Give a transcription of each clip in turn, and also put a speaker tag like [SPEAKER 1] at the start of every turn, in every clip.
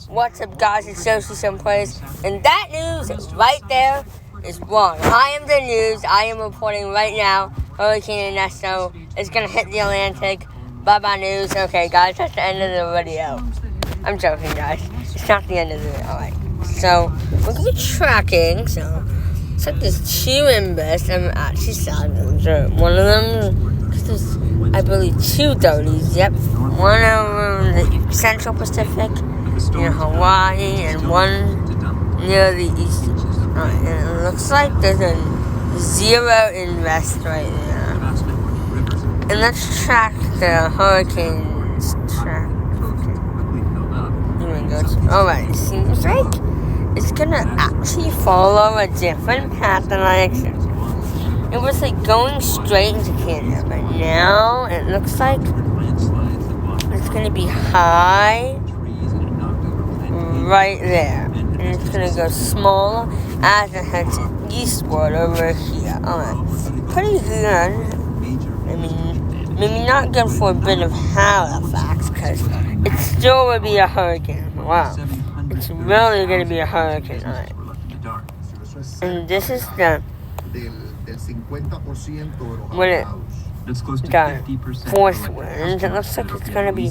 [SPEAKER 1] What's up, guys? It's Josie someplace, and that news right there is wrong. I am the news. I am reporting right now. Hurricane Ernesto is gonna hit the Atlantic. Bye-bye news. Okay, guys, that's the end of the video. I'm joking, guys. It's not the end of the video. Alright, so we're gonna be tracking. So it's like there's two Imbus. I'm actually sad. One of them, there's, I believe, 230s. Yep, one of them the Central Pacific near Hawaii, and one near the east. Alright, and it looks like there's a zero invest right now. And let's track the hurricane's track. Alright, it seems like it's gonna actually follow a different path than I expected. It was like going straight into Canada, but now it looks like it's gonna be high right there, and it's gonna go smaller as it heads eastward over here. Alright, pretty good. I mean, maybe not good for a bit of Halifax, because it still would be a hurricane. Wow, it's really gonna be a hurricane. Alright, and this is the when it got force winds. It looks like it's gonna be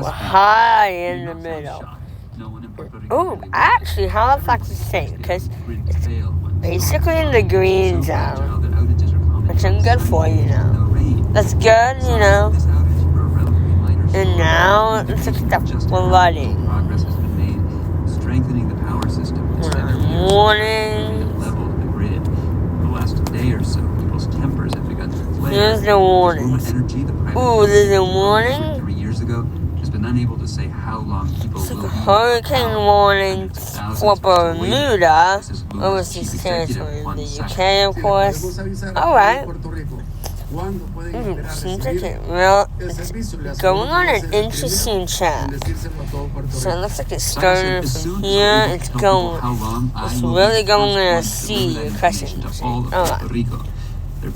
[SPEAKER 1] high in the middle. Oh, actually, Halifax is safe because it's basically in the green zone, which I'm good for, you know. That's good, you know. And now it looks like it's flooding. Warning. Here's the warning. Ooh, there's a warning.
[SPEAKER 2] 3 years ago, has been unable to say how long people
[SPEAKER 1] it's like a hurricane warning for Bermuda, overseas territory in the UK, of course. Alright. Seems like it's going on an interesting track. So it looks like it's starting from here. It's really going in a sea crescent. Alright.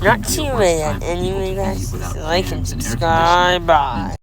[SPEAKER 1] Not too bad. Anyway, guys, like and subscribe. Bye.